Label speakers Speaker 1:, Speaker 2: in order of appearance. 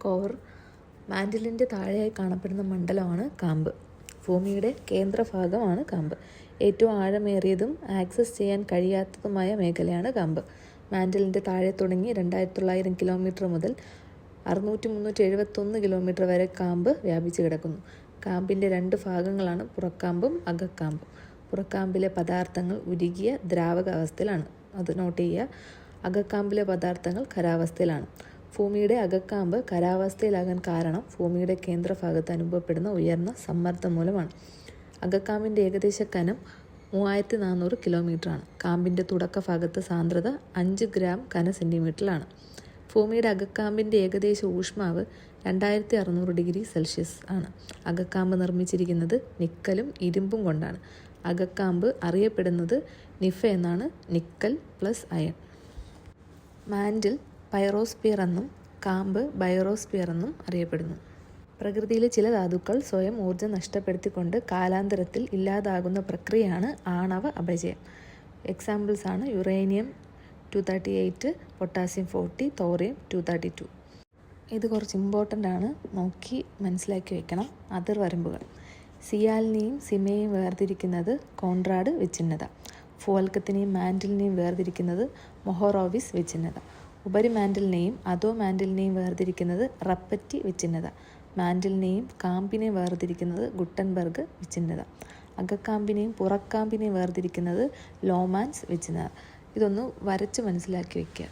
Speaker 1: Core. മാൻഡിലിൻ്റെ താഴെയായി കാണപ്പെടുന്ന മണ്ഡലമാണ് കാമ്പ്. ഭൂമിയുടെ കേന്ദ്രഭാഗമാണ് കാമ്പ്. ഏറ്റവും ആഴമേറിയതും ആക്സസ് ചെയ്യാൻ കഴിയാത്തതുമായ മേഖലയാണ് കാമ്പ്. മാൻഡിലിൻ്റെ താഴെ തുടങ്ങി 2900 കിലോമീറ്റർ മുതൽ 600-371 കിലോമീറ്റർ വരെ കാമ്പ് വ്യാപിച്ചു കിടക്കുന്നു. കാമ്പിൻ്റെ 2 ഭാഗങ്ങളാണ് പുറക്കാമ്പും അകക്കാമ്പും. പുറക്കാമ്പിലെ പദാർത്ഥങ്ങൾ ഉരുകിയ ദ്രാവക അവസ്ഥയിലാണ്. അത് നോട്ട് ചെയ്യുക. അകക്കാമ്പിലെ പദാർത്ഥങ്ങൾ ഖരാവസ്ഥയിലാണ്. ഭൂമിയുടെ അകക്കാമ്പ് ഖരാവസ്ഥയിലാകാൻ കാരണം ഭൂമിയുടെ കേന്ദ്രഭാഗത്ത് അനുഭവപ്പെടുന്ന ഉയർന്ന സമ്മർദ്ദം മൂലമാണ്. അകക്കാമ്പിൻ്റെ ഏകദേശ കനം 3400 കിലോമീറ്ററാണ്. കാമ്പിൻ്റെ തുടക്ക ഭാഗത്ത് സാന്ദ്രത 5 ഗ്രാം ഘന-സെൻറ്റിമീറ്ററിലാണ്. ഭൂമിയുടെ അകക്കാമ്പിൻ്റെ ഏകദേശ ഊഷ്മാവ് 2600 ഡിഗ്രി സെൽഷ്യസ് ആണ്. അകക്കാമ്പ് നിർമ്മിച്ചിരിക്കുന്നത് നിക്കലും ഇരുമ്പും കൊണ്ടാണ്. അകക്കാമ്പ് അറിയപ്പെടുന്നത് നിഫ എന്നാണ്, നിക്കൽ പ്ലസ് അയൺ. മാൻഡിൽ പൈറോസ്ഫിയർ എന്നും കാമ്പ് ബയോസ്ഫിയർ എന്നും അറിയപ്പെടുന്നു. പ്രകൃതിയിലെ ചില ധാതുക്കൾ സ്വയം ഊർജ്ജം നഷ്ടപ്പെടുത്തിക്കൊണ്ട് കാലാന്തരത്തിൽ ഇല്ലാതാകുന്ന പ്രക്രിയയാണ് ആണവ അപചയം. എക്സാമ്പിൾസാണ് യുറേനിയം 238, പൊട്ടാസ്യം 40, തോറിയം 232. ഇത് കുറച്ച് ഇമ്പോർട്ടൻ്റ് ആണ്, നോക്കി മനസ്സിലാക്കി വെക്കണം. അതിർവരമ്പുകൾ. സിയാലിനെയും സിമയെയും വേർതിരിക്കുന്നത് കോൺറാഡ് വിച്ഛിന്നത. ഭൂവൽക്കത്തിനെയും മാൻഡിലിനെയും വേർതിരിക്കുന്നത് മൊഹോറോവിസ് വിച്ഛിന്നത. ഉപരിമാൻഡിലിനെയും അധോ മാൻഡിലിനെയും വേർതിരിക്കുന്നത് റപ്പറ്റി വിച്ഛിന്നത. മാൻഡിലിനെയും കാമ്പിനെയും വേർതിരിക്കുന്നത് ഗുട്ടൻബർഗ് വിച്ഛിന്നത. അകക്കാമ്പിനെയും പുറക്കാമ്പിനെയും വേർതിരിക്കുന്നത് ലോമാൻസ് വിച്ഛിന്നത. ഇതൊന്ന് വരച്ച് മനസ്സിലാക്കി വയ്ക്കുക.